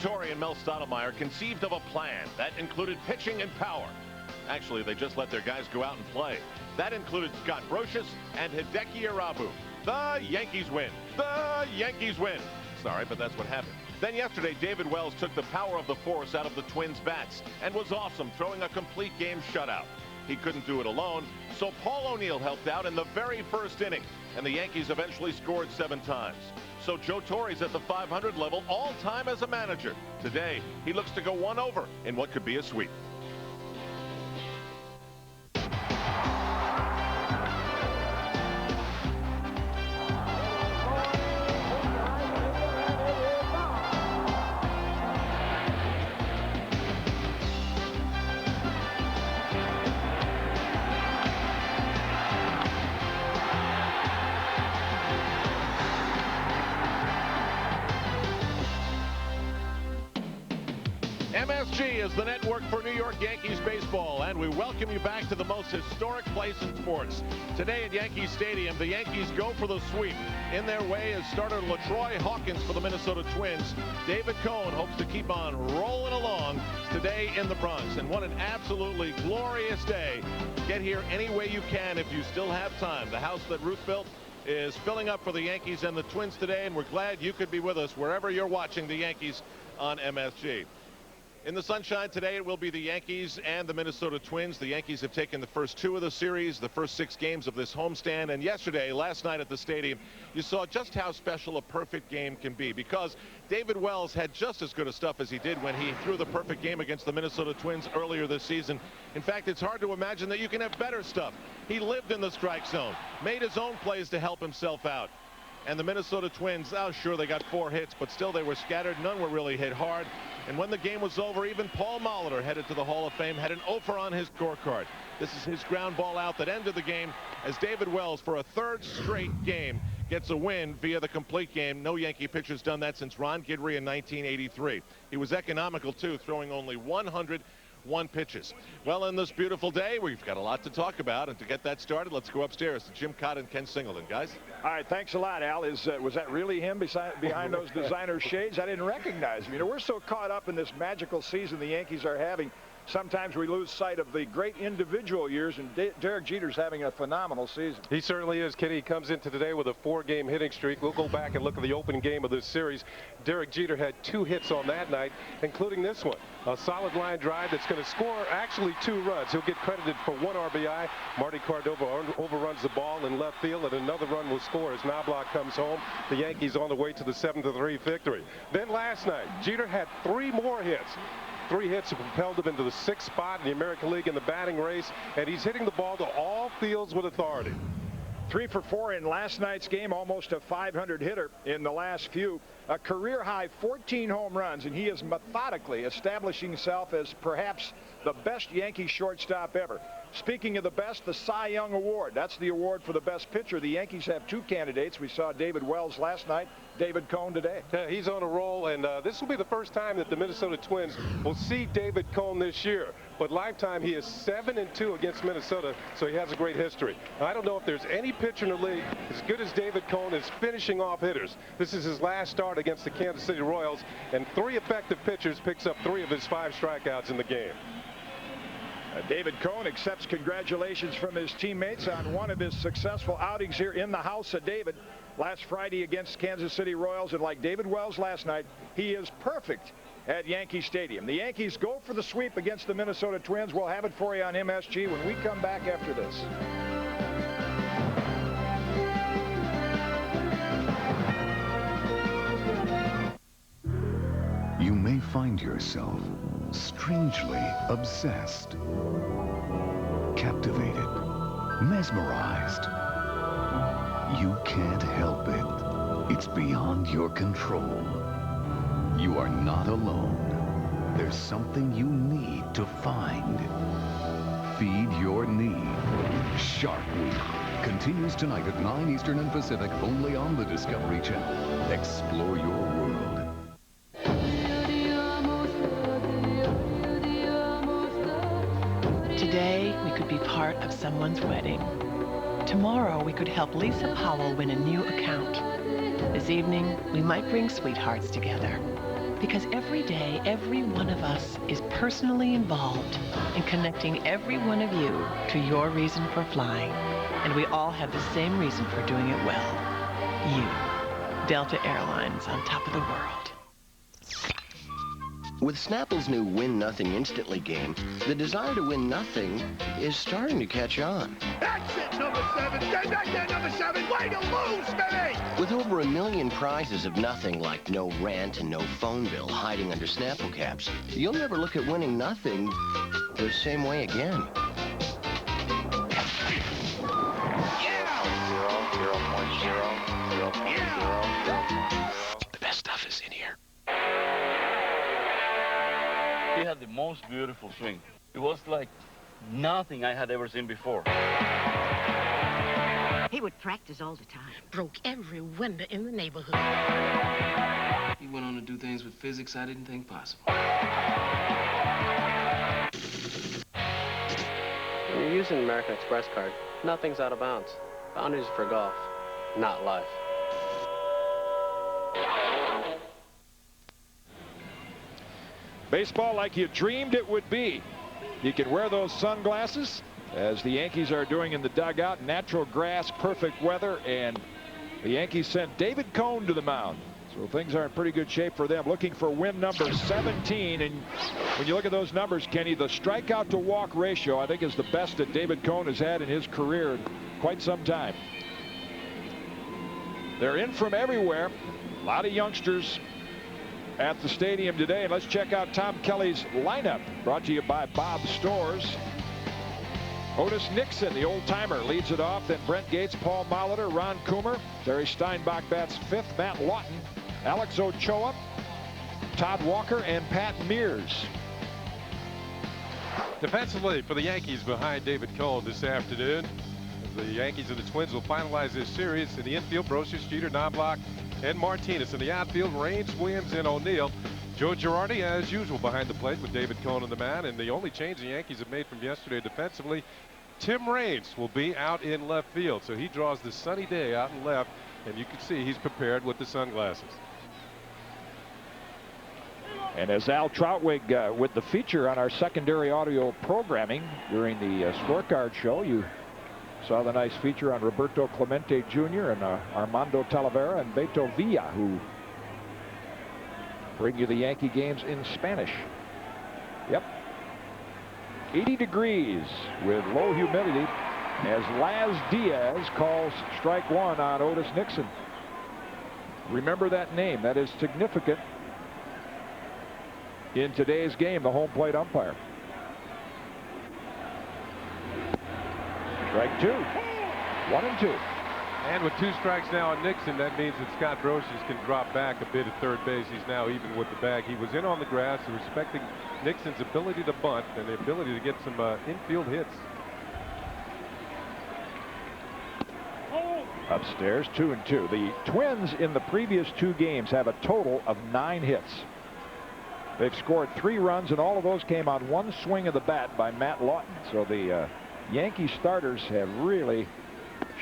Torre and Mel Stottlemyre conceived of a plan that included pitching and power. Actually, they just let their guys go out and play. That included Scott Brocious and Hideki Irabu. The Yankees win. The Yankees win. Sorry, but that's what happened. Then yesterday, David Wells took the power of the force out of the Twins' bats and was awesome, throwing a complete game shutout. He couldn't do it alone, so Paul O'Neill helped out in the very first inning, and the Yankees eventually scored 7 times. So Joe Torre's at the 500 level all-time as a manager. Today, he looks to go 1 over in what could be a sweep. MSG is the network for New York Yankees baseball, and we welcome you back to the most historic place in sports. Today at Yankee Stadium, the Yankees go for the sweep. In their way is starter LaTroy Hawkins for the Minnesota Twins. David Cone hopes to keep on rolling along today in the Bronx. And what an absolutely glorious day. Get here any way you can if you still have time. The house that Ruth built is filling up for the Yankees and the Twins today, and we're glad you could be with us wherever you're watching the Yankees on MSG. In the sunshine today, it will be the Yankees and the Minnesota Twins. The Yankees have taken the first 2 of the series, the first 6 games of this homestand. And yesterday, last night at the stadium, you saw just how special a perfect game can be, because David Wells had just as good a stuff as he did when he threw the perfect game against the Minnesota Twins earlier this season. In fact, it's hard to imagine that you can have better stuff. He lived in the strike zone, made his own plays to help himself out. And the Minnesota Twins, oh, sure, they got 4 hits, but still they were scattered. None were really hit hard. And when the game was over, even Paul Molitor, headed to the Hall of Fame, had an 0 on his scorecard. This is his ground ball out that ended the game as David Wells, for a 3rd straight game, gets a win via the complete game. No Yankee pitcher's done that since Ron Guidry in 1983. He was economical, too, throwing only 101 pitches. Well, on this beautiful day, we've got a lot to talk about, and to get that started, let's go upstairs to Jim Cott and Ken Singleton. Guys? All right, thanks a lot, Al. Was that really him behind those designer shades? I didn't recognize him. You know, we're so caught up in this magical season the Yankees are having. Sometimes we lose sight of the great individual years, and Derek Jeter's having a phenomenal season. He certainly is, Kenny. He comes in today with a 4-game hitting streak. We'll go back and look at the opening game of this series. Derek Jeter had 2 hits on that night, including this one. A solid line drive that's going to score actually 2 runs. He'll get credited for 1 RBI. Marty Cordova overruns the ball in left field, and another run will score as Knobloch comes home. The Yankees on the way to the 7-3 victory. Then last night, Jeter had 3 more hits. 3 hits have propelled him into the 6th spot in the American League in the batting race, and he's hitting the ball to all fields with authority. 3 for 4 in last night's game, almost a 500 hitter in the last few. A career high 14 home runs, and he is methodically establishing himself as perhaps the best Yankee shortstop ever. Speaking of the best, the Cy Young Award. That's the award for the best pitcher. The Yankees have 2 candidates. We saw David Wells last night, David Cone today. Yeah, he's on a roll, and this will be the first time that the Minnesota Twins will see David Cone this year. But lifetime, he is 7-2 against Minnesota, so he has a great history. Now, I don't know if there's any pitcher in the league as good as David Cone is finishing off hitters. This is his last start against the Kansas City Royals, and 3 effective pitchers, picks up 3 of his 5 strikeouts in the game. David Cone accepts congratulations from his teammates on one of his successful outings here in the house of David last Friday against Kansas City Royals. And like David Wells last night, he is perfect at Yankee Stadium. The Yankees go for the sweep against the Minnesota Twins. We'll have it for you on MSG when we come back after this. You may find yourself strangely obsessed, captivated, mesmerized. You can't help it. It's beyond your control. You are not alone. There's something you need to find. Feed your need. Shark Week continues tonight at 9 Eastern and Pacific, only on the Discovery Channel. Explore your world. Today, we could be part of someone's wedding. Tomorrow, we could help Lisa Powell win a new account. This evening, we might bring sweethearts together. Because every day, every one of us is personally involved in connecting every one of you to your reason for flying. And we all have the same reason for doing it well. You. Delta Airlines, on top of the world. With Snapple's new Win Nothing Instantly game, the desire to win nothing is starting to catch on. That's it, number 7. Stay back there, number 7. Way to lose, Benny! With over 1 million prizes of nothing like no rent and no phone bill hiding under Snapple caps, you'll never look at winning nothing the same way again. The best stuff is in here. He had the most beautiful swing. It was like nothing I had ever seen before. He would practice all the time. Broke every window in the neighborhood. He went on to do things with physics I didn't think possible. When you're using an American Express card, nothing's out of bounds. Boundaries are for golf, not life. Baseball like you dreamed it would be. You can wear those sunglasses, as the Yankees are doing in the dugout. Natural grass, perfect weather, and the Yankees sent David Cone to the mound. So things are in pretty good shape for them. Looking for win number 17. And when you look at those numbers, Kenny, the strikeout to walk ratio, I think, is the best that David Cone has had in his career in quite some time. They're in from everywhere. A lot of youngsters at the stadium today. And let's check out Tom Kelly's lineup, brought to you by Bob Stores. Otis Nixon, the old-timer, leads it off. Then Brent Gates, Paul Molitor, Ron Coomer. Terry Steinbach bats fifth. Matt Lawton, Alex Ochoa, Todd Walker, and Pat Mears. Defensively for the Yankees behind David Cone this afternoon. The Yankees and the Twins will finalize this series. In the infield, Brosius, Jeter, Knobloch, and Martinez. In the outfield, Raines, Williams, and O'Neill. Joe Girardi, as usual, behind the plate with David Cone on the mound. And the only change the Yankees have made from yesterday defensively, Tim Raines will be out in left field. So he draws the sunny day out in left, and you can see he's prepared with the sunglasses. And as Al Troutwig with the feature on our secondary audio programming during the scorecard show, you saw the nice feature on Roberto Clemente Jr. and Armando Talavera and Beto Villa, who bring you the Yankee games in Spanish. Yep. 80 degrees with low humidity as Laz Diaz calls strike one on Otis Nixon. Remember that name. That is significant in today's game, the home plate umpire. Strike two. 1-2. And with 2 strikes now on Nixon, that means that Scott Brosius can drop back a bit at third base. He's now even with the bag. He was in on the grass, respecting Nixon's ability to bunt and the ability to get some infield hits. Upstairs, 2-2. The Twins in the previous 2 games have a total of 9 hits. They've scored 3 runs, and all of those came on one swing of the bat by Matt Lawton. So the Yankee starters have really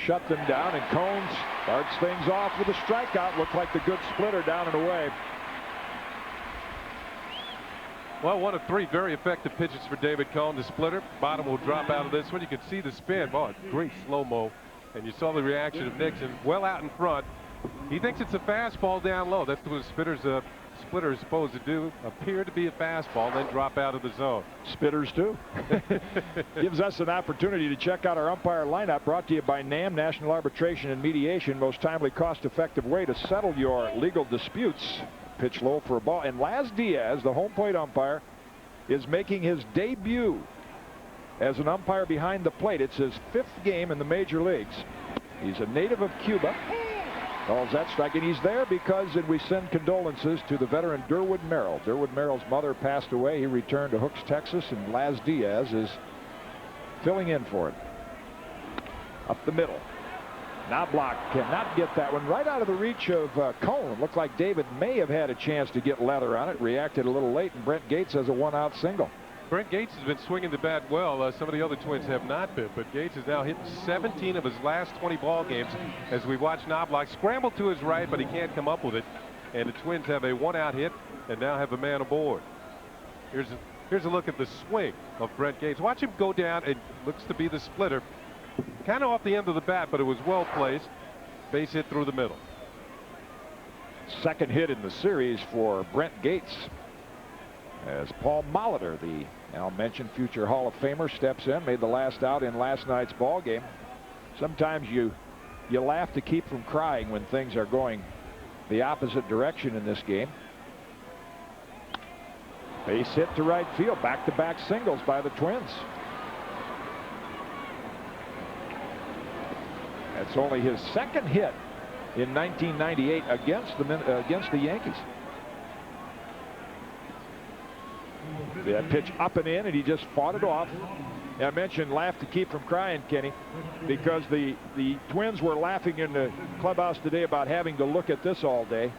shut them down, and Cone starts things off with a strikeout. Looked like the good splitter down and away. Well, 1 of 3 very effective pitches for David Cone. The splitter. Bottom will drop out of this one. You can see the spin. Oh, great slow-mo. And you saw the reaction of Nixon well out in front. He thinks it's a fastball down low. That's what a splitter is supposed to do. Appear to be a fastball, then drop out of the zone. Spitters too. Gives us an opportunity to check out our umpire lineup, brought to you by NAM, National Arbitration and Mediation. Most timely, cost-effective way to settle your legal disputes. Pitch low for a ball. And Laz Diaz, the home plate umpire, is making his debut as an umpire behind the plate. It's his 5th game in the major leagues. He's a native of Cuba. Calls that strike, and he's there because, and we send condolences to the veteran Durwood Merrill. Durwood Merrill's mother passed away. He returned to Hooks, Texas, and Laz Diaz is filling in for him. Up the middle. Knobloch cannot get that one right out of the reach of Cone. Looked like David may have had a chance to get leather on it. Reacted a little late, and Brent Gates has a 1-out single. Brent Gates has been swinging the bat well. Some of the other Twins have not been, but Gates has now hit 17 of his last 20 ball games as we watch Knobloch scramble to his right, but he can't come up with it. And the Twins have a 1-out hit and now have a man aboard. Here's a look at the swing of Brent Gates. Watch him go down, and looks to be the splitter. Kind of off the end of the bat, but it was well placed. Base hit through the middle. Second hit in the series for Brent Gates, as Paul Molitor, the now mentioned future Hall of Famer, steps in, made the last out in last night's ball game. Sometimes you laugh to keep from crying when things are going the opposite direction in this game. Base hit to right field. Back-to-back singles by the Twins. That's only his second hit in 1998 against the Yankees. That pitch up and in, and he just fought it off. I mentioned laugh to keep from crying, Kenny, because the Twins were laughing in the clubhouse today about having to look at this all day.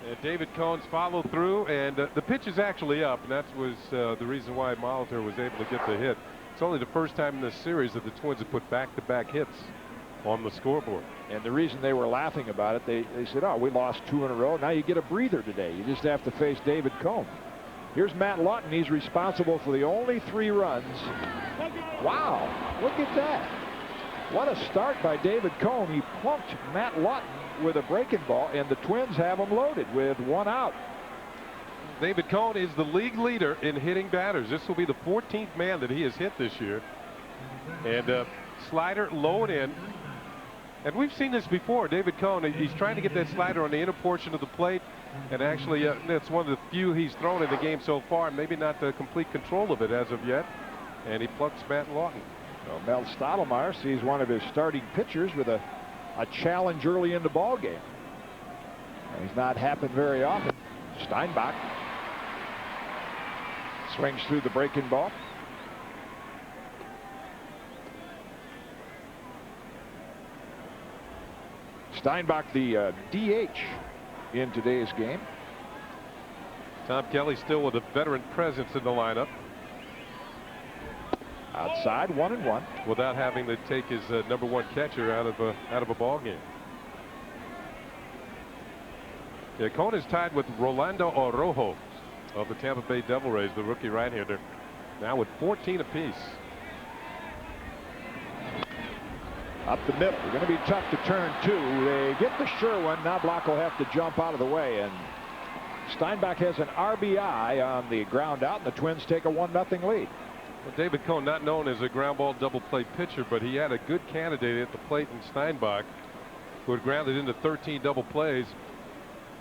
And David Cohn's followed through, and the pitch is actually up, and that was the reason why Molitor was able to get the hit. It's only the first time in this series that the Twins have put back-to-back hits on the scoreboard. And the reason they were laughing about it, they said, oh, we lost 2 in a row. Now you get a breather today. You just have to face David Cohn. Here's Matt Lawton. He's responsible for the only 3 runs. Wow, look at that. What a start by David Cohn. He plunked Matt Lawton with a breaking ball, and the Twins have him loaded with 1 out. David Cohn is the league leader in hitting batters. This will be the 14th man that he has hit this year. And slider low and in. And we've seen this before. David Cohn, he's trying to get that slider on the inner portion of the plate. And actually, that's one of the few he's thrown in the game so far. Maybe not the complete control of it as of yet. And he plucks Matt Lawton. Well, Mel Stottlemyre sees one of his starting pitchers with a challenge early in the ball game. And he's not happened very often. Steinbach swings through the breaking ball. Steinbach, the DH in today's game. Tom Kelly still with a veteran presence in the lineup. Outside, 1-1. Without having to take his #1 catcher out of a ball game. Yeah, Cohn is tied with Rolando Orojo of the Tampa Bay Devil Rays, the rookie right-hander, now with 14 apiece. Up the middle. They're going to be tough to turn 2. They get the sure one. Now Block will have to jump out of the way, and Steinbach has an RBI on the ground out, and the Twins take a 1-0 lead. Well, David Cohn, not known as a ground ball double play pitcher, but he had a good candidate at the plate in Steinbach, who had grounded into 13 double plays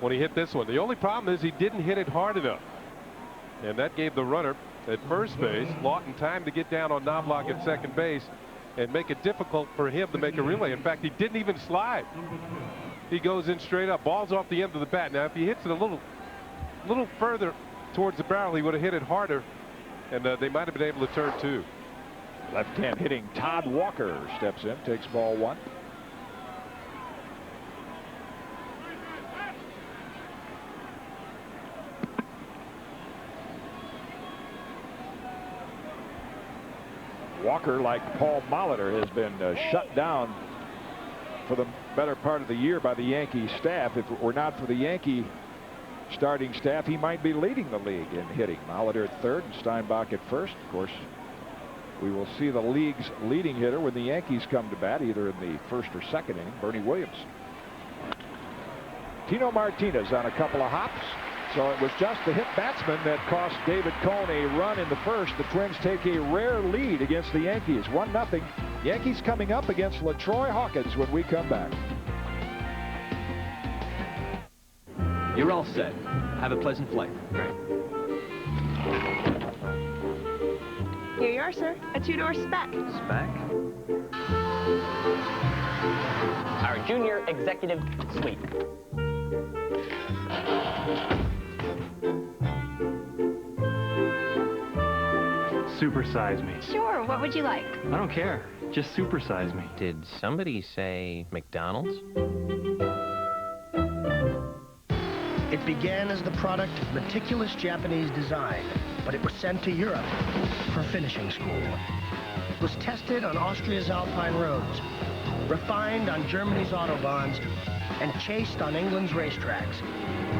when he hit this one. The only problem is he didn't hit it hard enough, and that gave the runner at first base, Lawton, time to get down on Knobloch at second base and make it difficult for him to make a relay. In fact, he didn't even slide. He goes in straight up. Ball's off the end of the bat. Now, if he hits it a little further towards the barrel, he would have hit it harder, and they might have been able to turn 2. Left-hand hitting Todd Walker steps in, takes ball 1. Walker, like Paul Molitor, has been shut down for the better part of the year by the Yankee staff. If it were not for the Yankee starting staff, he might be leading the league in hitting. Molitor at third and Steinbach at first. Of course, we will see the league's leading hitter when the Yankees come to bat, either in the first or second inning, Bernie Williams. Tino Martinez on a couple of hops. So it was just the hit batsman that cost David Cohn a run in the first. The Twins take a rare lead against the Yankees, 1-0. Yankees coming up against LaTroy Hawkins when we come back. You're all set. Have a pleasant flight. Great. Here you are, sir. A 2-door spec. Spec? Our junior executive suite. Supersize me. Sure, what would you like? I don't care. Just supersize me. Did somebody say McDonald's? It began as the product of meticulous Japanese design, but it was sent to Europe for finishing school. It was tested on Austria's Alpine roads, refined on Germany's autobahns, and chased on England's racetracks.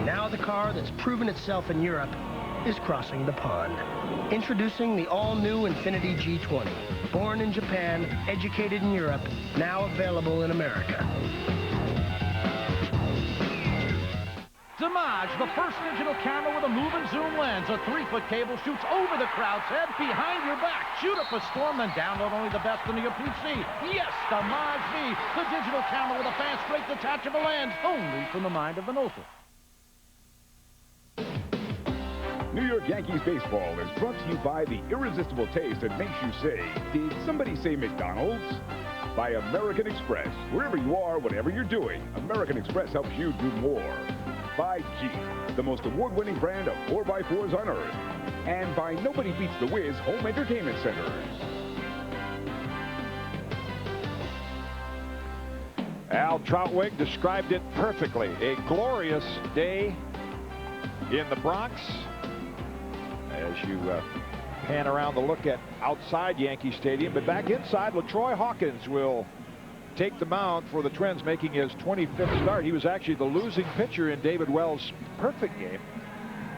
Now the car that's proven itself in Europe is crossing the pond. Introducing the all-new Infiniti G20. Born in Japan, educated in Europe, now available in America. Damage, the first digital camera with a move and zoom lens. A 3-foot cable shoots over the crowd's head, behind your back. Shoot up a storm, then download only the best into your PC. Yes, Damage V, the digital camera with a fast, straight detachable lens, only from the mind of an author. New York Yankees baseball is brought to you by the irresistible taste that makes you say, did somebody say McDonald's? By American Express. Wherever you are, whatever you're doing, American Express helps you do more. By Jeep, the most award-winning brand of 4x4s on earth. And by Nobody Beats the Wiz Home Entertainment Centers. Al Trautwig described it perfectly. A glorious day in the Bronx. As you pan around the look at outside Yankee Stadium, but back inside, LaTroy Hawkins will take the mound for the Twins, making his 25th start. He was actually the losing pitcher in David Wells' perfect game.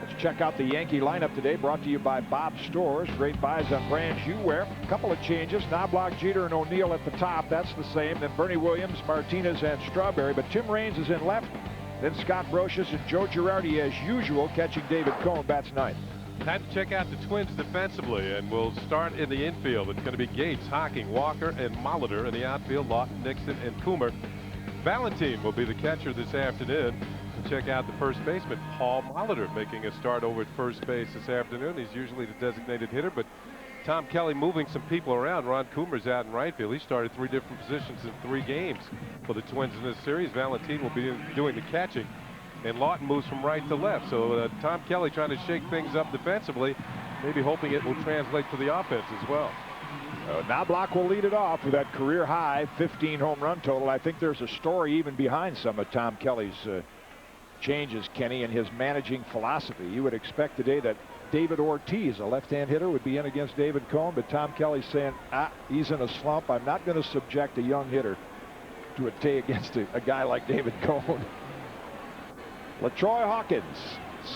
Let's check out the Yankee lineup today, brought to you by Bob's Stores. Great buys on brands you wear. A couple of changes. Knobloch, Jeter, and O'Neill at the top. That's the same. Then Bernie Williams, Martinez, and Strawberry. But Tim Raines is in left. Then Scott Brocious and Joe Girardi, as usual, catching David Cone, bats ninth. Time to check out the Twins defensively, and we'll start in the infield. It's going to be Gates, Hocking, Walker, and Molitor. In the outfield, Lawton, Nixon, and Coomer. Valentine will be the catcher this afternoon. Check out the first baseman, Paul Molitor, making a start over at first base this afternoon. He's usually the designated hitter, but Tom Kelly moving some people around. Ron Coomer's out in right field. He started 3 different positions in 3 games for the Twins in this series. Valentine will be doing the catching, and Lawton moves from right to left. So Tom Kelly trying to shake things up defensively, maybe hoping it will translate to the offense as well. Knobloch will lead it off with that career high 15 home run total. I think there's a story even behind some of Tom Kelly's changes, Kenny, and his managing philosophy. You would expect today that David Ortiz, a left-hand hitter, would be in against David Cone, but Tom Kelly's saying, he's in a slump. I'm not going to subject a young hitter to a day against a guy like David Cone. LaTroy Hawkins,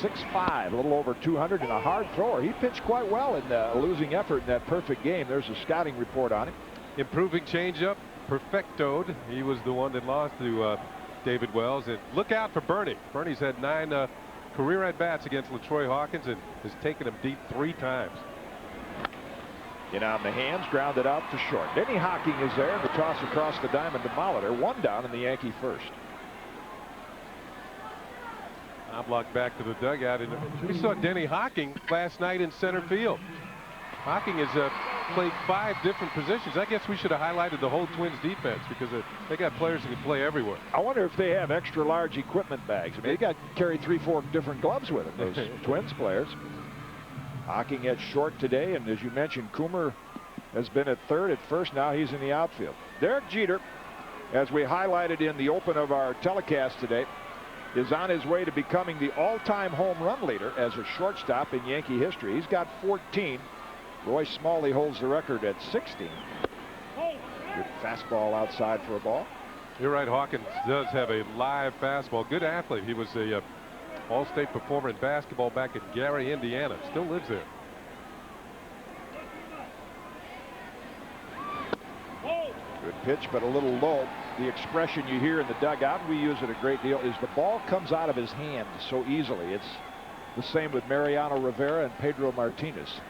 6'5", a little over 200, and a hard thrower. He pitched quite well in a losing effort in that perfect game. There's a scouting report on him. Improving changeup, perfectoed. He was the one that lost to David Wells. And look out for Bernie. Bernie's had 9 career at-bats against LaTroy Hawkins and has taken him deep 3 times. In on the hands, grounded out to short. Denny Hocking is there, and the toss across the diamond to Molitor. 1 down in the Yankee first. Knobloch back to the dugout, and we saw Denny Hocking last night in center field. Hocking has played 5 different positions. I guess we should have highlighted the whole Twins defense because they got players who can play everywhere. I wonder if they have extra large equipment bags. I mean, they got to carry 3-4 different gloves with them, those Twins players. Hocking at short today, and as you mentioned, Coomer has been at third, at first. Now he's in the outfield. Derek Jeter, as we highlighted in the open of our telecast today, is on his way to becoming the all-time home run leader as a shortstop in Yankee history. He's got 14. Roy Smalley holds the record at 16. Good fastball outside for a ball. You're right. Hawkins does have a live fastball. Good athlete. He was a all-state performer in basketball back in Gary, Indiana. Still lives there. Good pitch, but a little low. The expression you hear in the dugout, we use it a great deal, is the ball comes out of his hand so easily. It's the same with Mariano Rivera and Pedro Martinez.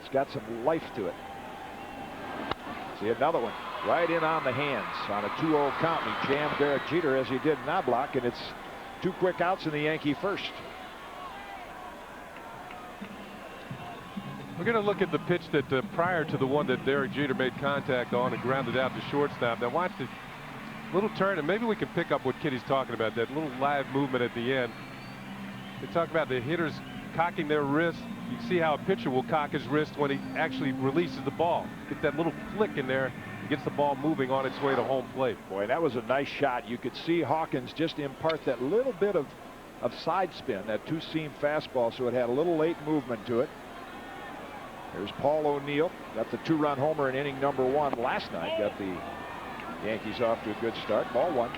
It's got some life to it. See another one right in on the hands on a 2-0 count. He jammed Derek Jeter as he did Knobloch, and it's 2 quick outs in the Yankee first. We're going to look at the pitch that prior to the one that Derek Jeter made contact on and grounded out to shortstop. Now watch the little turn, and maybe we can pick up what Kitty's talking about, that little live movement at the end. They talk about the hitters cocking their wrist. You can see how a pitcher will cock his wrist when he actually releases the ball. Get that little flick in there. He gets the ball moving on its way to home plate. Boy, that was a nice shot. You could see Hawkins just impart that little bit of side spin, that 2-seam fastball, so it had a little late movement to it. There's Paul O'Neill, got the 2-run homer in inning number 1 last night. Got the Yankees off to a good start. Ball 1.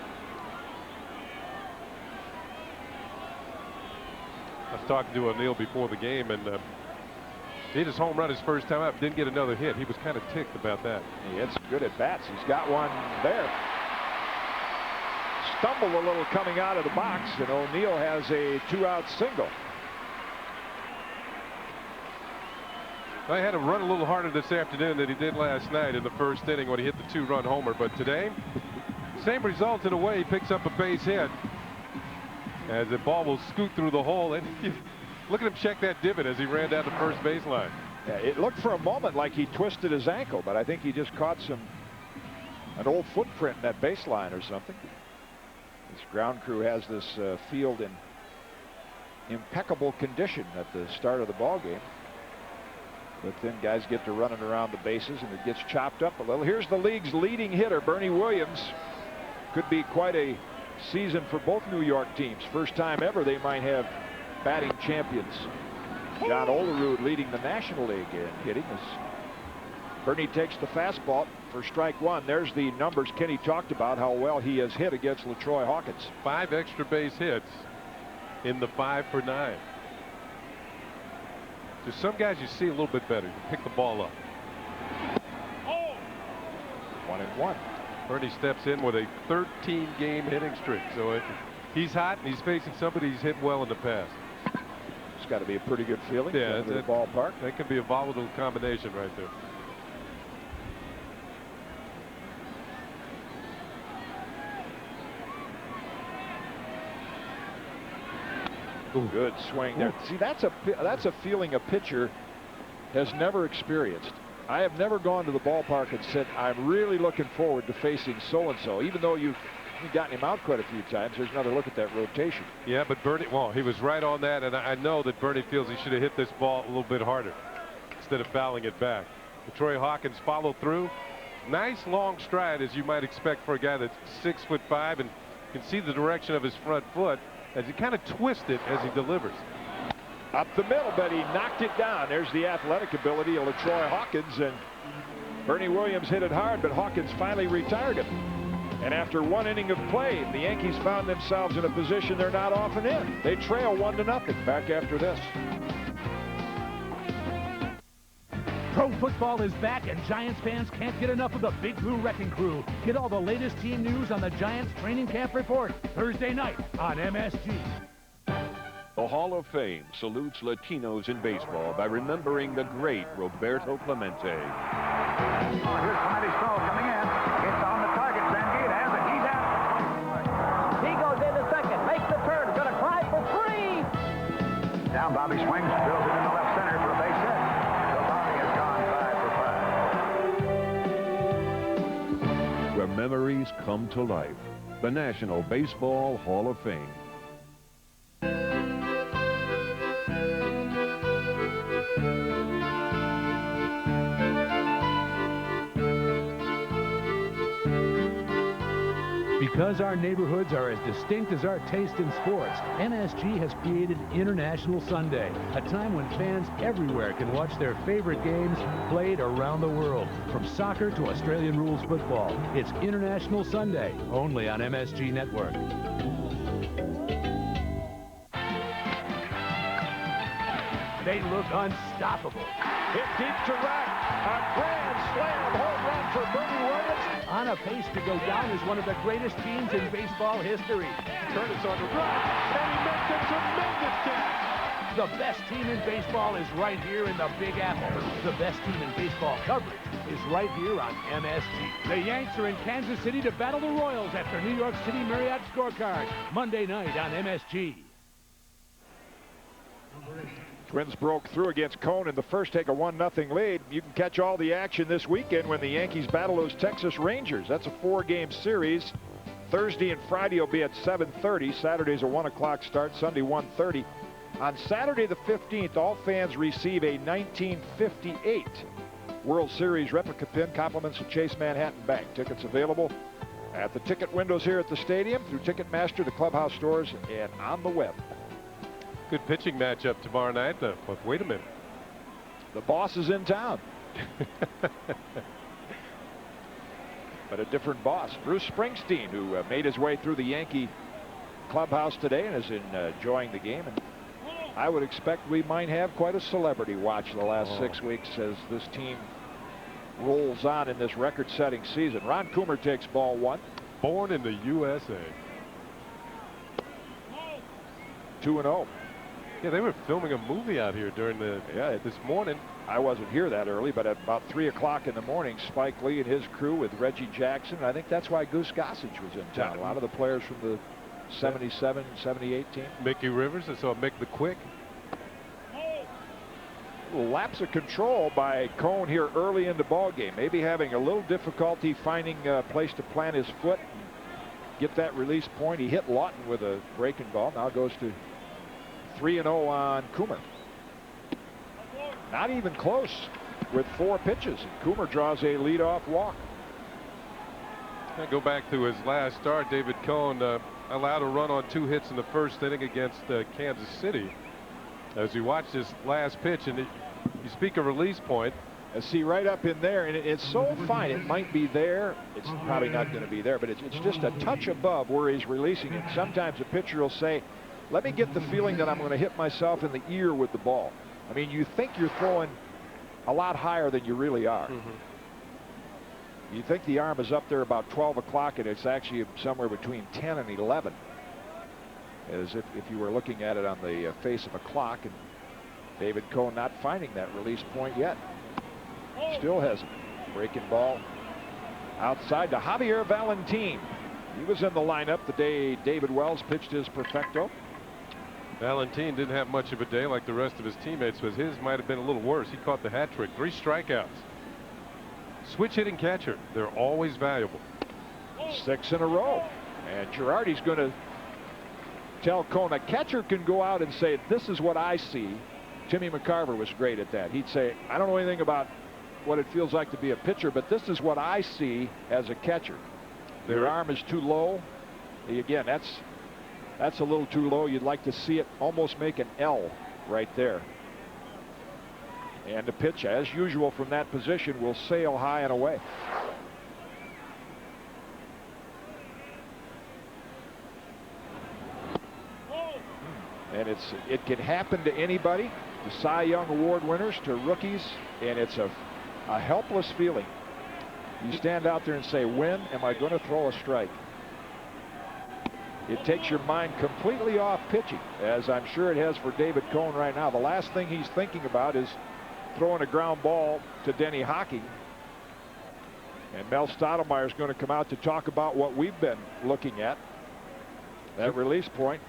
I was talking to O'Neill before the game, and he hit his home run his first time up, didn't get another hit. He was kind of ticked about that. He had some good at-bats. He's got one there. Stumbled a little coming out of the box, and O'Neill has a 2-out single. I had him run a little harder this afternoon than he did last night in the first inning when he hit the 2-run homer. But today, same result in a way. He picks up a base hit as the ball will scoot through the hole. And look at him check that divot as he ran down the first baseline. Yeah, it looked for a moment like he twisted his ankle, but I think he just caught an old footprint in that baseline or something. This ground crew has this field in impeccable condition at the start of the ball game. But then guys get to running around the bases and it gets chopped up a little. Here's the league's leading hitter, Bernie Williams. Could be quite a season for both New York teams. First time ever they might have batting champions. John Olerud leading the National League in hitting as Bernie takes the fastball for strike one. There's the numbers Kenny talked about, how well he has hit against LaTroy Hawkins. 5 extra base hits in the 5 for 9. There's some guys you see a little bit better. You pick the ball up. 1-1. Bernie steps in with a 13-game hitting streak. So he's hot and he's facing somebody he's hit well in the past. It's got to be a pretty good feeling. Yeah, the ballpark. That could be a volatile combination right there. Ooh. Good swing there. See, that's a feeling a pitcher has never experienced. I have never gone to the ballpark and said, I'm really looking forward to facing so-and-so. Even though you've gotten him out quite a few times, there's another look at that rotation. Yeah, but Bernie, well, he was right on that, and I know that Bernie feels he should have hit this ball a little bit harder instead of fouling it back. LaTroy Hawkins followed through. Nice long stride, as you might expect for a guy that's 6'5", and you can see the direction of his front foot as he kind of twists it as he delivers. Up the middle, but he knocked it down. There's the athletic ability of LaTroy Hawkins, and Bernie Williams hit it hard, but Hawkins finally retired him. And after 1 inning of play, the Yankees found themselves in a position they're not often in. They trail 1-0 back after this. Pro football is back, and Giants fans can't get enough of the Big Blue Wrecking Crew. Get all the latest team news on the Giants training camp report Thursday night on MSG. The Hall of Fame salutes Latinos in baseball by remembering the great Roberto Clemente. Here's Clemente's throw coming in. It's on the target. Zangief has it. He's out. He goes into second, makes the turn, gonna try for 3. Down Bobby swings, drills it into left center for a base hit. So Bobby has gone 5 for 5. Where memories come to life. The National Baseball Hall of Fame. Because our neighborhoods are as distinct as our taste in sports, MSG has created International Sunday, a time when fans everywhere can watch their favorite games played around the world. From soccer to Australian rules football, it's International Sunday, only on MSG Network. They look unstoppable. Hit deep to right. A grand slam home run for Bernie Williams. On a pace to go down as one of the greatest teams in baseball history. Curtis on the run, and he makes a tremendous catch. The best team in baseball is right here in the Big Apple. The best team in baseball coverage is right here on MSG. The Yanks are in Kansas City to battle the Royals after New York City Marriott scorecard. Monday night on MSG. Twins broke through against Cone in the first, take a 1-0 lead. You can catch all the action this weekend when the Yankees battle those Texas Rangers. That's a 4-game series. Thursday and Friday will be at 7:30. Saturday's a 1 o'clock start. Sunday 1:30. On Saturday the 15th, all fans receive a 1958 World Series replica pin, compliments of Chase Manhattan Bank. Tickets available at the ticket windows here at the stadium, through Ticketmaster, the clubhouse stores, and on the web. Good pitching matchup tomorrow night. But wait a minute. The boss is in town. But a different boss. Bruce Springsteen, who made his way through the Yankee clubhouse today and is enjoying the game. And I would expect we might have quite a celebrity watch the last 6 weeks as this team rolls on in this record-setting season. Ron Coomer takes ball 1. Born in the USA. 2-0. Yeah, they were filming a movie out here during the this morning. I wasn't here that early, but at about 3 o'clock in the morning, Spike Lee and his crew with Reggie Jackson. I think that's why Goose Gossage was in town. A lot of the players from the 77, 78 team. Mickey Rivers. I saw Mick the Quick. A little lapse of control by Cone here early in the ball game. Maybe having a little difficulty finding a place to plant his foot and get that release point. He hit Lawton with a breaking ball. Now goes to 3-0 on Coomer. Not even close with 4 pitches. Coomer draws a leadoff walk. I go back to his last start. David Cone allowed a run on 2 hits in the first inning against Kansas City. As you watch this last pitch, and you speak of release point. See right up in there, and it's so fine. It might be there. It's probably not going to be there, but it's just a touch above where he's releasing it. Sometimes a pitcher will say, let me get the feeling that I'm going to hit myself in the ear with the ball. I mean, you think you're throwing a lot higher than you really are. You think the arm is up there about 12 o'clock, and it's actually somewhere between 10 and 11. As if you were looking at it on the face of a clock, and David Cone not finding that release point yet. Still hasn't. Breaking ball outside to Javier Valentin. He was in the lineup the day David Wells pitched his perfecto. Valentin didn't have much of a day like the rest of his teammates, but his might have been a little worse. He caught the hat trick. 3 strikeouts. Switch hitting catcher. They're always valuable. 6 in a row. And Girardi's going to tell Cone, a catcher can go out and say, this is what I see. Timmy McCarver was great at that. He'd say, I don't know anything about what it feels like to be a pitcher, but this is what I see as a catcher. Their arm is too low. Again, that's a little too low. You'd like to see it almost make an L right there. And the pitch, as usual from that position, will sail high and away. And it can happen to anybody, the Cy Young Award winners to rookies, and it's a helpless feeling. You stand out there and say, when am I going to throw a strike? It takes your mind completely off pitching, as I'm sure it has for David Cone right now. The last thing he's thinking about is throwing a ground ball to Denny Hocking. And Mel Stottlemyre is going to come out to talk about what we've been looking at. That release point.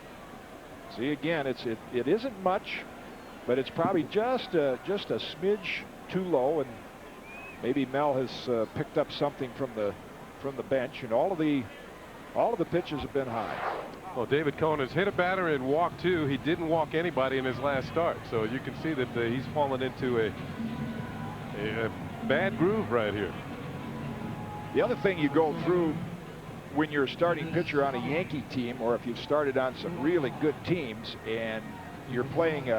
See, again, it isn't much, but it's probably just a smidge too low, and maybe Mel has picked up something from the bench, and all of the pitches have been high. Well, David Cone has hit a batter and walked 2. He didn't walk anybody in his last start, so you can see that he's fallen into a bad groove right here. The other thing you go through when you're a starting pitcher on a Yankee team, or if you've started on some really good teams and you're playing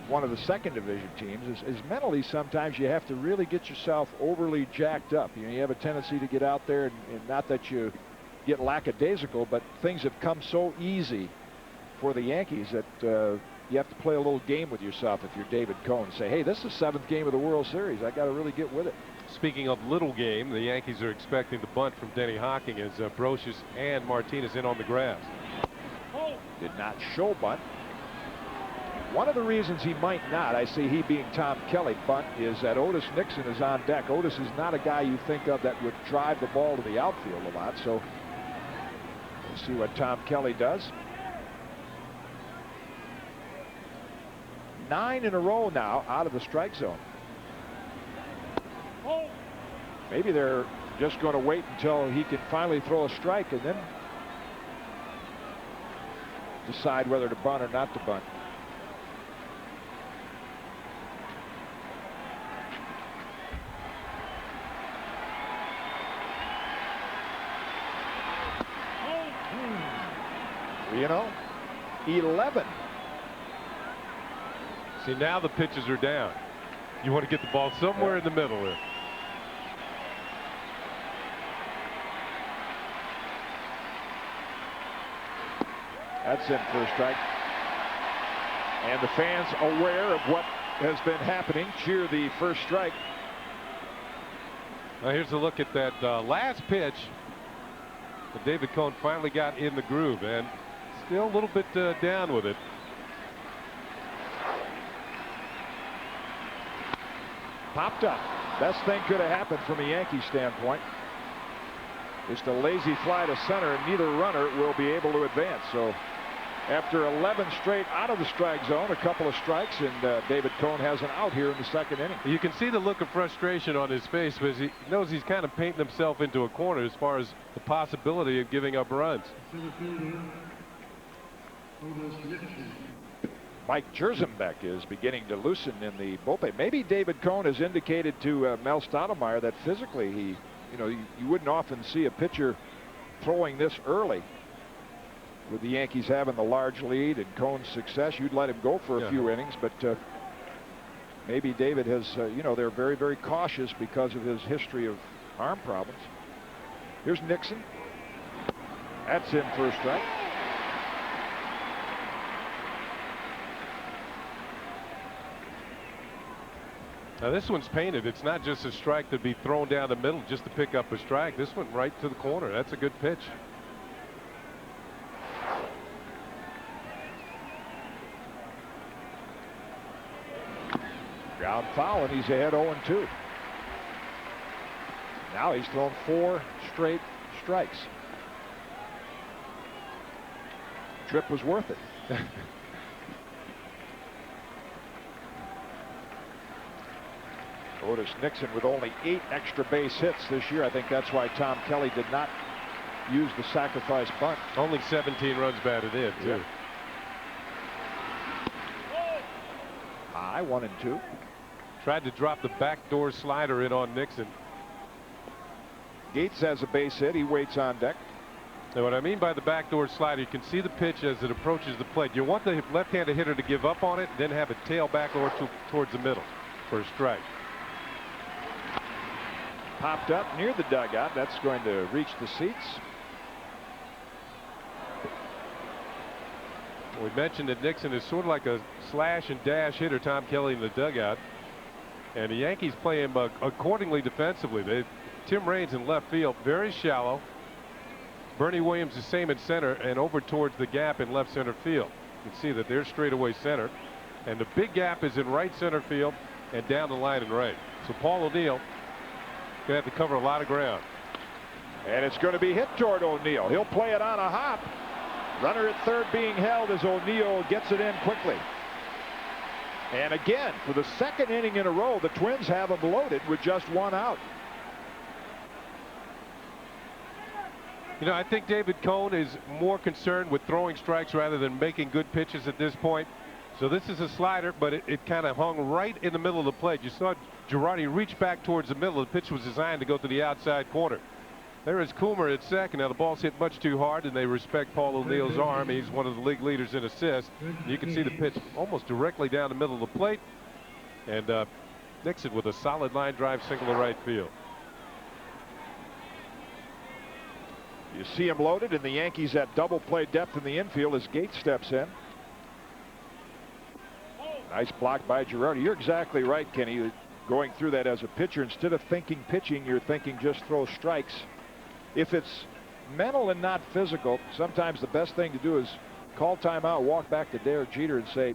one of the second division teams, is mentally sometimes you have to really get yourself overly jacked up. You know, you have a tendency to get out there and not that you get lackadaisical, but things have come so easy for the Yankees that you have to play a little game with yourself if you're David Cone. Say, hey, this is the 7th game of the World Series. I got to really get with it. Speaking of little game, the Yankees are expecting the bunt from Denny Hocking as Brocious and Martinez in on the grass. Did not show bunt. One of the reasons he might not, I see he being Tom Kelly, bunt, is that Otis Nixon is on deck. Otis is not a guy you think of that would drive the ball to the outfield a lot, so we'll see what Tom Kelly does. 9 in a row now out of the strike zone. Maybe they're just going to wait until he can finally throw a strike and then decide whether to bunt or not to bunt. You know, 11. See, now the pitches are down. You want to get the ball somewhere in the middle there. That's in for a strike. And the fans, aware of what has been happening, cheer the first strike. Now here's a look at that last pitch. But David Cone finally got in the groove, and still a little bit down with it. Popped up. Best thing could have happened from a Yankee standpoint. Just a lazy fly to center, and neither runner will be able to advance. So after 11 straight out of the strike zone, a couple of strikes, and David Cone has an out here in the second inning. You can see the look of frustration on his face because he knows he's kind of painting himself into a corner as far as the possibility of giving up runs. Mike Jerzenbeck is beginning to loosen in the bullpen. Maybe David Cone has indicated to Mel Stoudemire that physically he, you wouldn't often see a pitcher throwing this early. With the Yankees having the large lead and Cone's success, you'd let him go for a few innings, but maybe David has, they're very, very cautious because of his history of arm problems. Here's Nixon. That's in for a strike. Now this one's painted. It's not just a strike to be thrown down the middle just to pick up a strike. This went right to the corner. That's a good pitch. Ground foul, and he's ahead 0-2. Now he's thrown 4 straight strikes. Trip was worth it. Otis Nixon with only 8 extra base hits this year. I think that's why Tom Kelly did not use the sacrifice bunt. Only 17 runs batted in, too. Yeah. High, 1-2. Tried to drop the backdoor slider in on Nixon. Gates has a base hit. He waits on deck. Now what I mean by the backdoor slider, you can see the pitch as it approaches the plate. You want the left-handed hitter to give up on it, then have it tail back or towards the middle for a strike. Popped up near the dugout. That's going to reach the seats. We mentioned that Nixon is sort of like a slash and dash hitter, Tom Kelly, in the dugout. And the Yankees play him accordingly defensively. Tim Raines in left field, very shallow. Bernie Williams the same in center and over towards the gap in left center field. You can see that they're straightaway center. And the big gap is in right center field and down the line in right. So Paul O'Neill going to have to cover a lot of ground. And it's going to be hit toward O'Neill. He'll play it on a hop. Runner at third being held as O'Neill gets it in quickly. And again, for the second inning in a row, the Twins have them loaded with just 1 out. I think David Cone is more concerned with throwing strikes rather than making good pitches at this point. So this is a slider, but it kind of hung right in the middle of the plate. You saw Girardi reach back towards the middle. The pitch was designed to go to the outside corner. There is Coomer at second. Now the ball's hit much too hard, and they respect Paul O'Neill's arm. He's one of the league leaders in assists. You can see the pitch almost directly down the middle of the plate. And Nixon with a solid line drive single to right field. You see him loaded, and the Yankees at double play depth in the infield as Gates steps in. Nice block by Girardi. You're exactly right, Kenny. Going through that as a pitcher, instead of thinking pitching, you're thinking just throw strikes. If it's mental and not physical, sometimes the best thing to do is call timeout, walk back to Derek Jeter and say,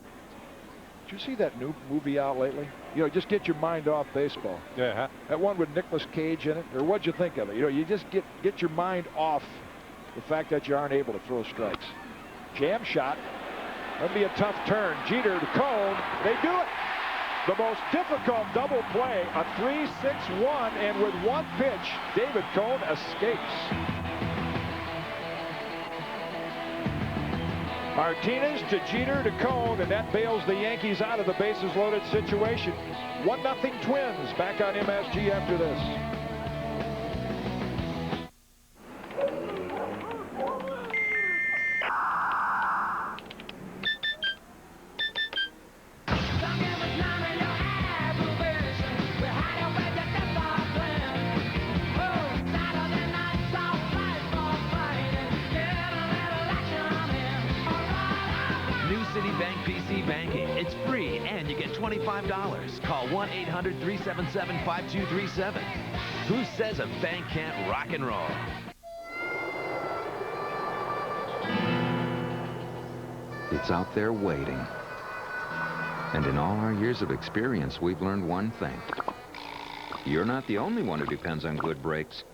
did you see that new movie out lately? Just get your mind off baseball. Yeah. That one with Nicolas Cage in it, or what'd you think of it? You just get your mind off the fact that you aren't able to throw strikes. Jam shot. That'd be a tough turn. Jeter to Cone. They do it. The most difficult double play, a 3-6-1, and with 1 pitch, David Cone escapes. Martinez to Jeter to Cone, and that bails the Yankees out of the bases loaded situation. 1-0 Twins. Back on MSG after this. Citibank PC Banking. $25. Call 1-800-377-5237. Who says a bank can't rock and roll? It's out there waiting. And in all our years of experience, we've learned one thing. You're not the only one who depends on good brakes.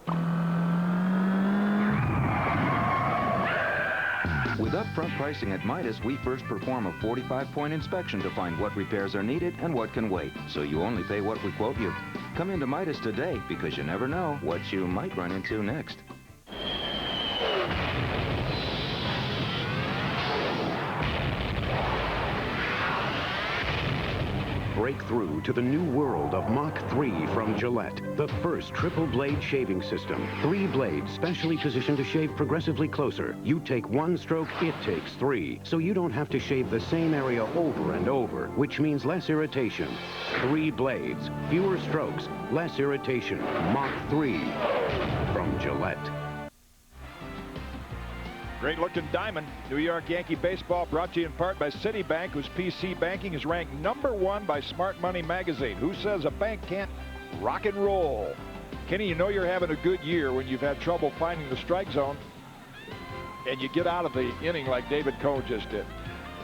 With upfront pricing at Midas, we first perform a 45-point inspection to find what repairs are needed and what can wait, so you only pay what we quote you. Come into Midas today, because you never know what you might run into next. Break through to the new world of Mach 3 from Gillette, the first triple blade shaving system. 3 blades specially positioned to shave progressively closer. You take 1 stroke, it takes 3. So you don't have to shave the same area over and over, which means less irritation. 3 blades, fewer strokes, less irritation. Mach 3 from Gillette. Great-looking diamond. New York Yankee baseball brought to you in part by Citibank, whose PC banking is ranked #1 by Smart Money magazine. Who says a bank can't rock and roll? Kenny, you know you're having a good year when you've had trouble finding the strike zone and you get out of the inning like David Cone just did.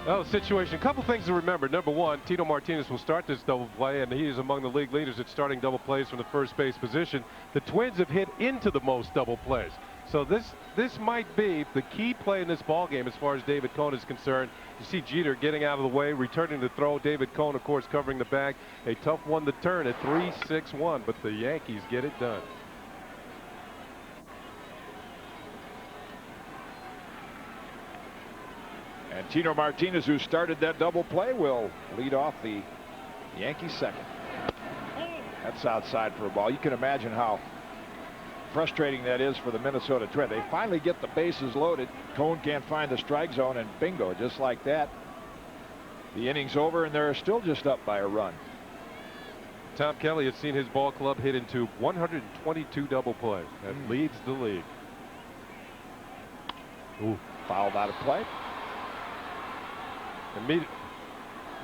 Well, situation, a couple things to remember. Number one, Tito Martinez will start this double play, and he is among the league leaders at starting double plays from the first base position. The Twins have hit into the most double plays. So this might be the key play in this ball game as far as David Cone is concerned. You see Jeter getting out of the way, returning the throw. David Cone, of course, covering the bag. A tough one to turn at 3-6-1, but the Yankees get it done. And Tino Martinez, who started that double play, will lead off the Yankees second. That's outside for a ball. You can imagine how frustrating that is for the Minnesota Twins. They finally get the bases loaded. Cone can't find the strike zone, and bingo, just like that, the inning's over, and they're still just up by a run. Tom Kelly has seen his ball club hit into 122 double plays. That leads the league. Ooh, fouled out of play. A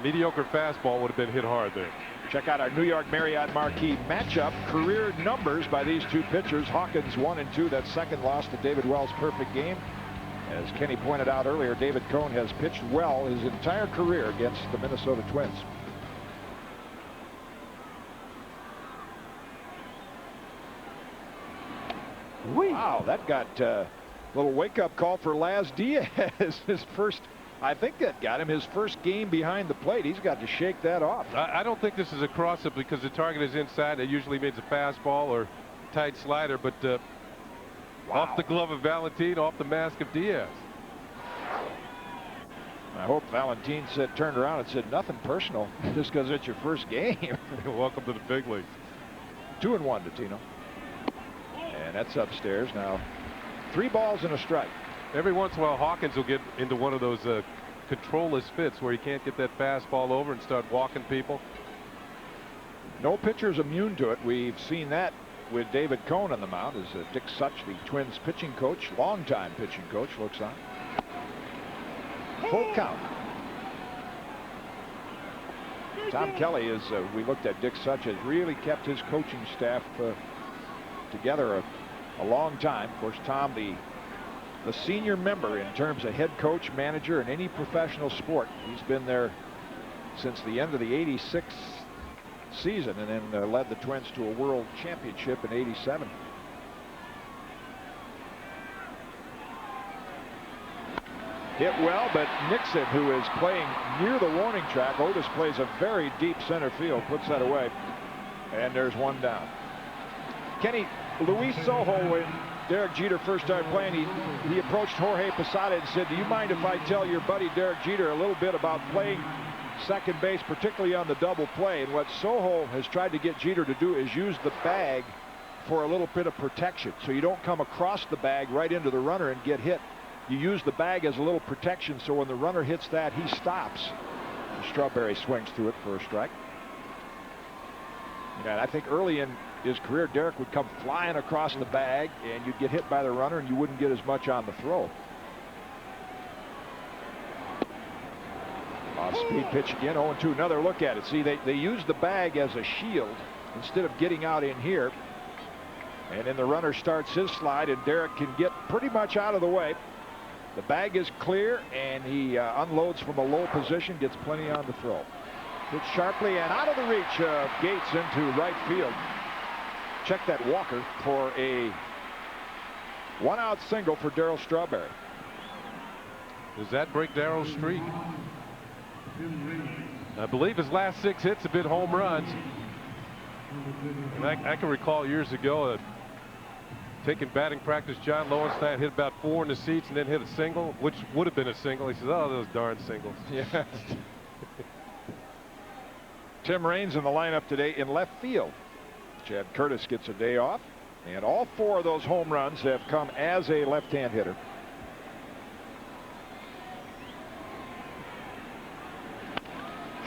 mediocre fastball would have been hit hard there. Check out our New York Marriott Marquee matchup. Career numbers by these two pitchers. Hawkins 1 and 2. That second loss to David Wells' perfect game. As Kenny pointed out earlier, David Cone has pitched well his entire career against the Minnesota Twins. Wow, that got a little wake-up call for Laz Diaz. His first, I think that got him his first game behind the plate. He's got to shake that off. I don't think this is a cross-up because the target is inside. It usually means a fastball or tight slider, but off the glove of Valentin, off the mask of Diaz. I hope Valentin turned around and said nothing personal just because it's your first game. Welcome to the big leagues. 2-1 to Tino. And that's upstairs now. 3 balls and a strike. Every once in a while, Hawkins will get into one of those controlless fits where he can't get that fastball over and start walking people. No pitcher's immune to it. We've seen that with David Cone on the mound as Dick Such, the Twins pitching coach, longtime pitching coach, looks on. Full count. Tom Kelly, as we looked at Dick Such, has really kept his coaching staff together a long time. Of course, Tom, the senior member in terms of head coach, manager in any professional sport. He's been there since the end of the '86 season and then led the Twins to a world championship in '87. Hit well, but Nixon, who is playing near the warning track, Otis plays a very deep center field, puts that away, and there's one down. Kenny, Luis Sojo, when Derek Jeter first started playing, he approached Jorge Posada and said, do you mind if I tell your buddy Derek Jeter a little bit about playing second base, particularly on the double play? And what Sojo has tried to get Jeter to do is use the bag for a little bit of protection, so you don't come across the bag right into the runner and get hit. You use the bag as a little protection, so when the runner hits that, he stops. Strawberry swings through it for a strike. And I think early in his career, Derek would come flying across the bag, and you'd get hit by the runner, and you wouldn't get as much on the throw. Off-speed pitch again, 0-2. Another look at it. See, they use the bag as a shield instead of getting out in here. And then the runner starts his slide, and Derek can get pretty much out of the way. The bag is clear, and he unloads from a low position, gets plenty on the throw. Hit sharply and out of the reach of Gates into right field. Check that Walker for a one-out single for Darryl Strawberry. Does that break Darryl's streak? I believe his last 6 hits have been home runs. I can recall years ago taking batting practice. John Lowenstein hit about 4 in the seats and then hit a single, which would have been a single. He says, "Oh, those darn singles." Yeah. Tim Raines in the lineup today in left field. Chad Curtis gets a day off, and all 4 of those home runs have come as a left-hand hitter.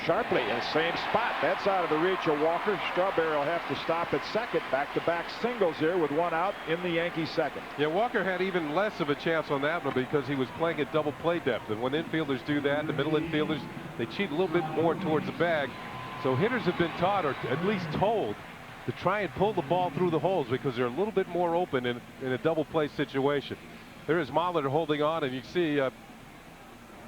Sharply in the same spot. That's out of the reach of Walker. Strawberry will have to stop at second. Back-to-back singles here with 1 out in the Yankees second. Yeah, Walker had even less of a chance on that one because he was playing at double play depth. And when infielders do that, the middle infielders, they cheat a little bit more towards the bag. So hitters have been taught, or at least told, to try and pull the ball through the holes because they're a little bit more open in a double play situation. There is Molitor holding on, and you see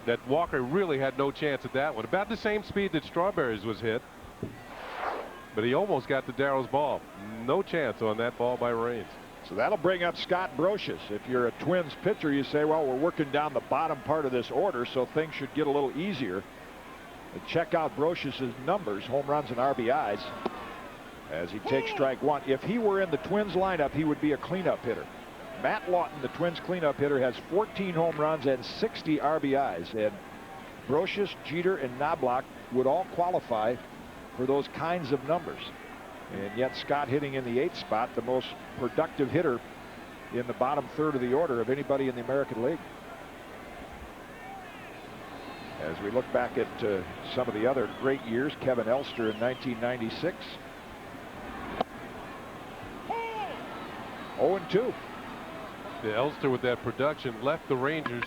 that Walker really had no chance at that one. About the same speed that Strawberry's was hit, but he almost got to Darryl's ball. No chance on that ball by Raines. So that'll bring up Scott Brocious. If you're a Twins pitcher, you say, well, we're working down the bottom part of this order, so things should get a little easier. But check out Brocious' numbers, home runs and RBIs, as he takes strike 1. If he were in the Twins lineup, he would be a cleanup hitter. Matt Lawton, the Twins cleanup hitter, has 14 home runs and 60 RBIs. And Brocious, Jeter, and Knobloch would all qualify for those kinds of numbers. And yet Scott hitting in the 8th spot, the most productive hitter in the bottom third of the order of anybody in the American League. As we look back at some of the other great years, Kevin Elster in 1996. 0-2. The Elster with that production left the Rangers,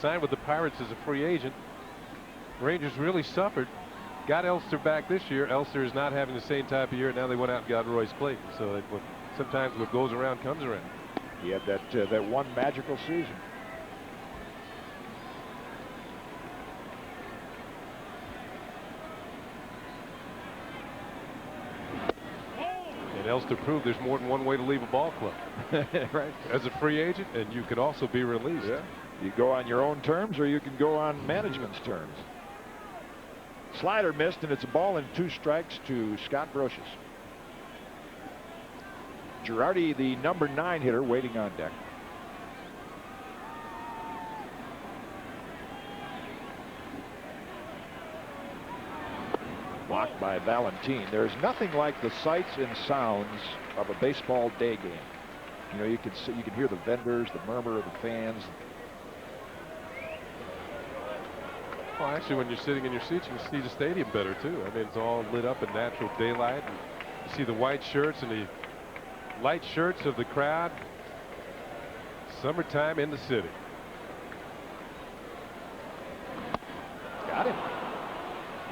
signed with the Pirates as a free agent. Rangers really suffered. Got Elster back this year. Elster is not having the same type of year. Now they went out and got Royce Clayton. So sometimes what goes around comes around. He had that one magical season. And Elster proved there's more than one way to leave a ball club. Right. As a free agent, and you could also be released. Yeah. You go on your own terms, or you can go on management's terms. Slider missed, and it's a ball and 2 strikes to Scott Brocious. Girardi, the number 9 hitter, waiting on deck. Blocked by Valentin. There's nothing like the sights and sounds of a baseball day game. You know, you can hear the vendors, the murmur of the fans. Well, actually, when you're sitting in your seats, you can see the stadium better too. I mean, it's all lit up in natural daylight. And you see the white shirts and the light shirts of the crowd. Summertime in the city. Got him.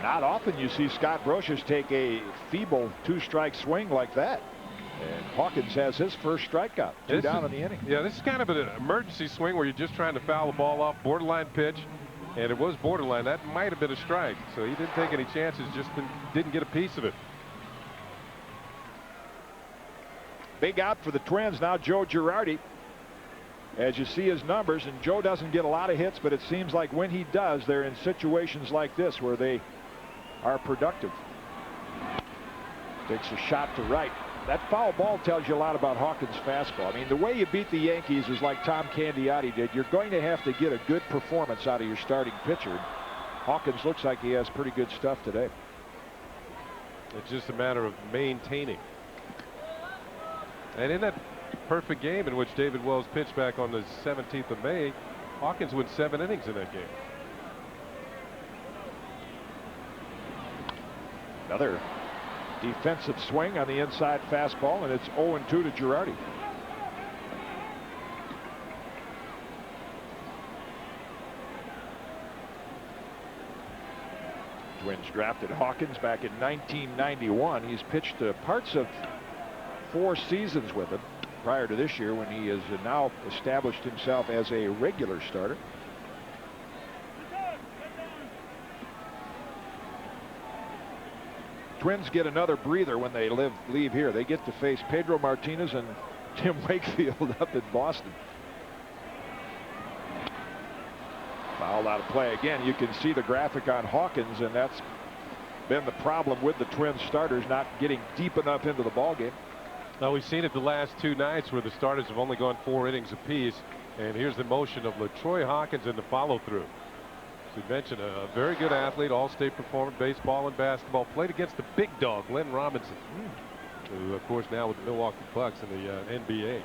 Not often you see Scott Brocious take a feeble 2-strike swing like that. And Hawkins has his first strikeout. 2 down in the inning. Yeah, this is kind of an emergency swing where you're just trying to foul the ball off. Borderline pitch. And it was borderline. That might have been a strike. So he didn't take any chances, just didn't get a piece of it. Big out for the Twins now, Joe Girardi. As you see his numbers, and Joe doesn't get a lot of hits, but it seems like when he does, they're in situations like this where they are productive. Takes a shot to right. That foul ball tells you a lot about Hawkins' fastball. I mean, the way you beat the Yankees is like Tom Candiotti did. You're going to have to get a good performance out of your starting pitcher. Hawkins looks like he has pretty good stuff today. It's just a matter of maintaining. And in that perfect game in which David Wells pitched back on the 17th of May, Hawkins went 7 innings in that game. Another defensive swing on the inside fastball, and it's 0-2 to Girardi. Twins drafted Hawkins back in 1991. He's pitched parts of 4 seasons with him prior to this year, when he has now established himself as a regular starter. Twins get another breather when they leave here. They get to face Pedro Martinez and Tim Wakefield up in Boston. Fouled out of play again. You can see the graphic on Hawkins, and that's been the problem with the Twins starters, not getting deep enough into the ballgame. Now, we've seen it the last 2 nights where the starters have only gone 4 innings apiece. And here's the motion of LaTroy Hawkins in the follow-through. As we mentioned, a very good athlete, all-state performer, baseball and basketball. Played against the big dog, Glenn Robinson, who, of course, now with the Milwaukee Bucks in the NBA.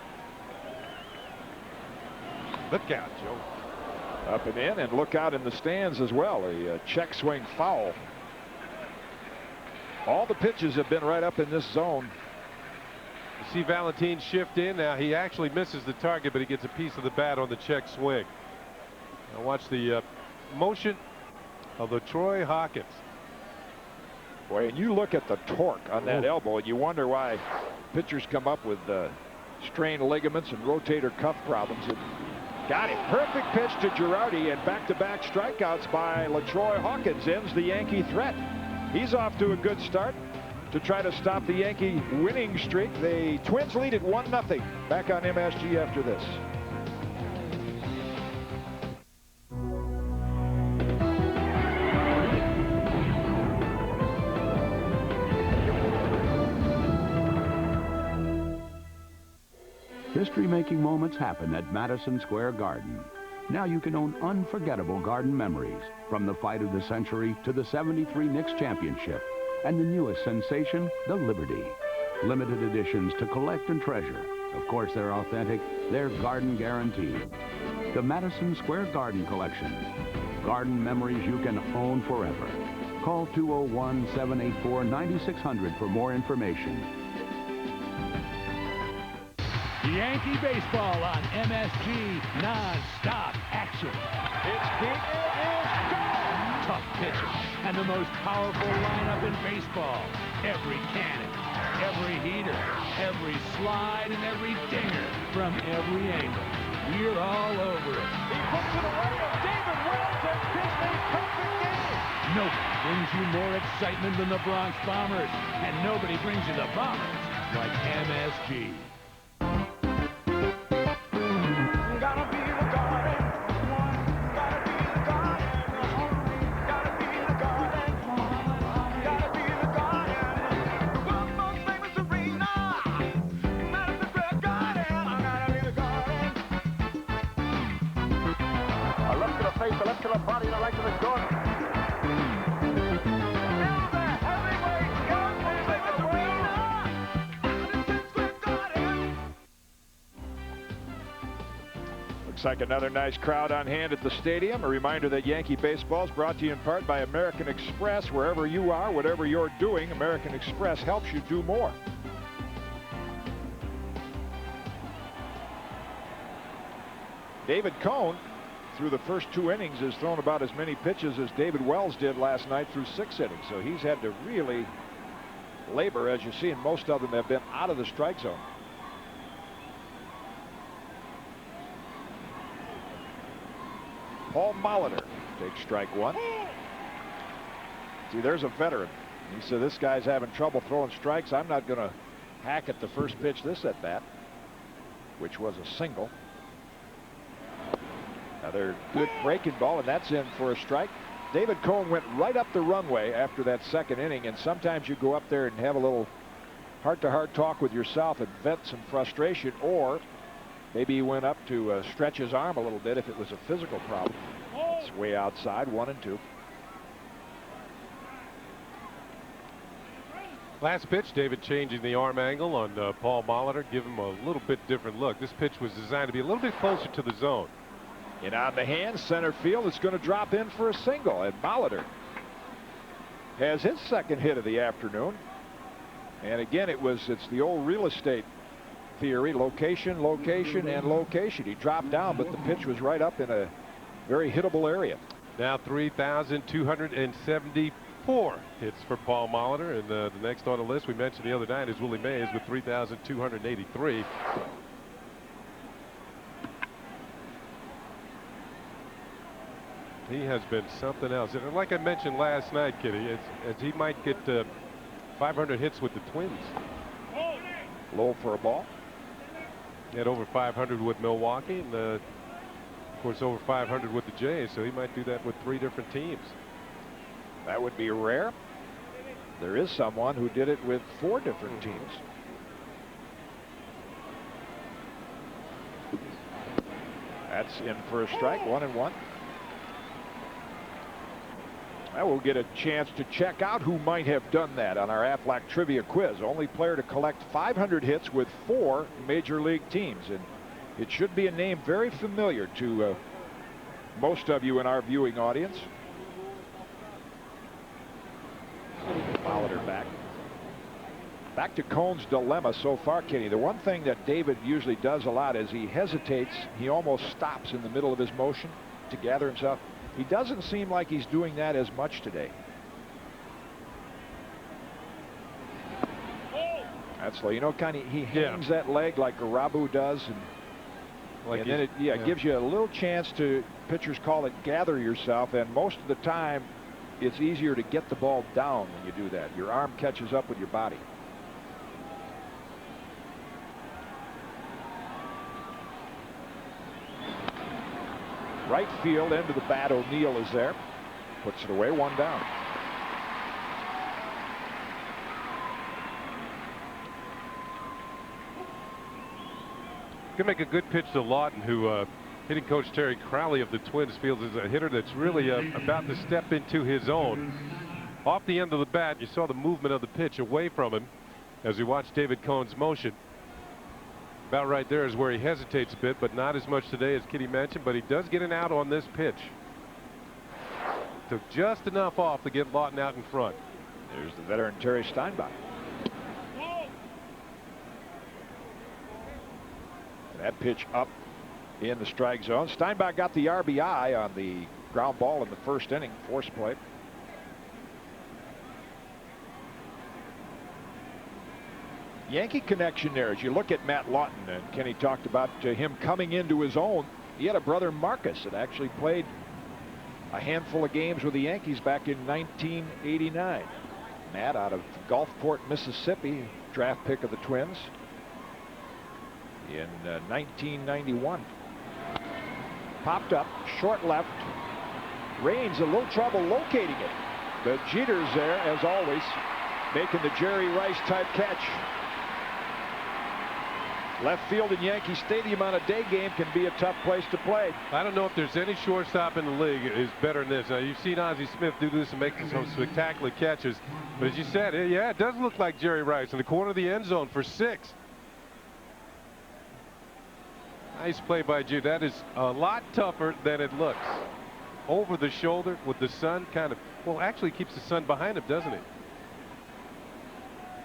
Look out, Joe. Up and in, and look out in the stands as well. A check swing foul. All the pitches have been right up in this zone. You see Valentin shift in. Now he actually misses the target, but he gets a piece of the bat on the check swing. Now watch the motion of LaTroy Hawkins. Boy, and you look at the torque on that elbow, and you wonder why pitchers come up with strained ligaments and rotator cuff problems. And got it. Perfect pitch to Girardi, and back-to-back strikeouts by LaTroy Hawkins ends the Yankee threat. He's off to a good start to try to stop the Yankee winning streak. The Twins lead at 1-0 back on MSG after this. History-making moments happen at Madison Square Garden. Now you can own unforgettable Garden memories, from the fight of the century to the '73 Knicks championship, and the newest sensation, the Liberty. Limited editions to collect and treasure. Of course, they're authentic. They're garden guaranteed. The Madison Square Garden Collection. Garden memories you can own forever. Call 201-784-9600 for more information. Yankee baseball on MSG, non-stop action. It's deep, it is gone! Tough pitches and the most powerful lineup in baseball. Every cannon, every heater, every slide, and every dinger from every angle. We're all over it. He puts it away, and David Wells has pitched a perfect game. Nobody brings you more excitement than the Bronx Bombers, and nobody brings you the Bombers like MSG. The left to the body, the right to the door. Looks like another nice crowd on hand at the stadium. A reminder that Yankee baseball is brought to you in part by American Express. Wherever you are, whatever you're doing, American Express helps you do more. David Cone, through the first 2 innings, has thrown about as many pitches as David Wells did last night through 6 innings. So he's had to really labor, as you see, and most of them have been out of the strike zone. Paul Molitor takes strike 1. See, there's a veteran. He said, this guy's having trouble throwing strikes. I'm not going to hack at the first pitch this at bat, which was a single. Another good breaking ball, and that's in for a strike. David Cone went right up the runway after that 2nd inning, and sometimes you go up there and have a little heart-to-heart talk with yourself and vent some frustration, or maybe he went up to stretch his arm a little bit if it was a physical problem. It's way outside, 1-2. Last pitch, David changing the arm angle on Paul Molitor, give him a little bit different look. This pitch was designed to be a little bit closer to the zone. And on the hand, center field, it's going to drop in for a single. And Molitor has his 2nd hit of the afternoon. And again, it's the old real estate theory: location, location, and location. He dropped down, but the pitch was right up in a very hittable area. Now 3,274 4 hits for Paul Molitor, and the next on the list we mentioned the other night is Willie Mays with 3,283. He has been something else, and like I mentioned last night, Kitty, as he might get 500 hits with the Twins. Low for a ball. He had over 500 with Milwaukee, and of course over 500 with the Jays, so he might do that with 3 different teams. That would be rare. There is someone who did it with 4 different teams. That's in for a strike, 1-1. Now we'll get a chance to check out who might have done that on our Aflac Trivia Quiz. Only player to collect 500 hits with 4 major league teams. And it should be a name very familiar to most of you in our viewing audience. Molitor back. Back to Cohn's dilemma so far, Kenny. The one thing that David usually does a lot is he hesitates. He almost stops in the middle of his motion to gather himself. He doesn't seem like he's doing that as much today. That's like, you know, kind of he hangs that leg like Arabu does, and then it gives you a little chance to, pitchers call it, gather yourself, and most of the time it's easier to get the ball down when you do that. Your arm catches up with your body. Right field, into the bat. O'Neill is there. Puts it away, 1 down. Can make a good pitch to Lawton, who hitting coach Terry Crowley of the Twins feels is a hitter that's really about to step into his own. Off the end of the bat, you saw the movement of the pitch away from him as we watched David Cohn's motion. About right there is where he hesitates a bit, but not as much today as Kitty mentioned, but he does get an out on this pitch. Took just enough off to get Lawton out in front. There's the veteran Terry Steinbach. That pitch up in the strike zone. Steinbach got the RBI on the ground ball in the first inning, force play. Yankee connection there as you look at Matt Lawton, and Kenny talked about him coming into his own. He had a brother, Marcus, that actually played a handful of games with the Yankees back in 1989. Matt out of Gulfport, Mississippi, draft pick of the Twins in 1991. Popped up, short left. Raines a little trouble locating it. But Jeter's there, as always, making the Jerry Rice type catch. Left field in Yankee Stadium on a day game can be a tough place to play. I don't know if there's any shortstop in the league is better than this. Now, you've seen Ozzie Smith do this and make some spectacular catches. But as you said, yeah, it does look like Jerry Rice in the corner of the end zone for 6. Nice play by Jeter. That is a lot tougher than it looks. Over the shoulder with the sun kind of, well, actually keeps the sun behind him, doesn't it?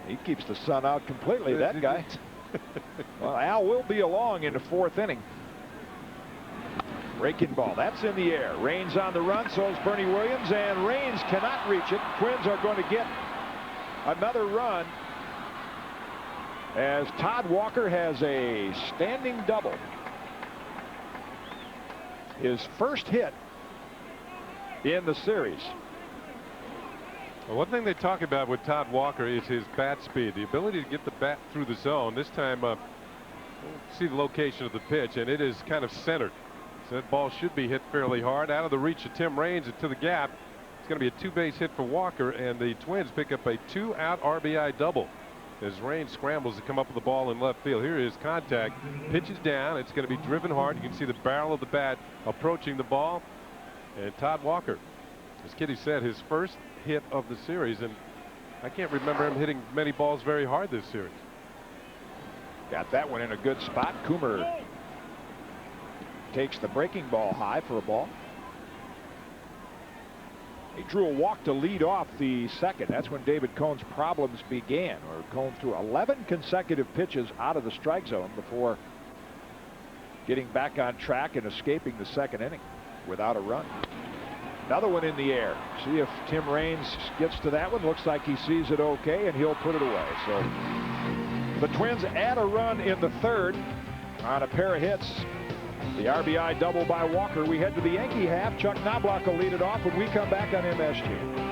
He keeps the sun out completely, that guy. Well, Al will be along in the 4th inning. Breaking ball. That's in the air. Raines on the run. So is Bernie Williams. And Raines cannot reach it. Twins are going to get another run as Todd Walker has a standing double. His first hit in the series. Well, one thing they talk about with Todd Walker is his bat speed, the ability to get the bat through the zone. This time, see the location of the pitch, and it is kind of centered. So that ball should be hit fairly hard out of the reach of Tim Raines into the gap. It's going to be a 2-base hit for Walker, and the Twins pick up a 2-out RBI double as Raines scrambles to come up with the ball in left field. Here is contact. Pitches down. It's going to be driven hard. You can see the barrel of the bat approaching the ball. And Todd Walker, as Kitty said, his first hit of the series, and I can't remember him hitting many balls very hard this series. Got that one in a good spot. Coomer takes the breaking ball high for a ball. He drew a walk to lead off the second. That's when David Cohn's problems began. Or Cohn threw 11 consecutive pitches out of the strike zone before getting back on track and escaping the second inning without a run. Another one in the air. See if Tim Raines gets to that one. Looks like he sees it okay, and he'll put it away. So the Twins add a run in the third on a pair of hits. The RBI double by Walker. We head to the Yankee half. Chuck Knobloch will lead it off when we come back on MSG.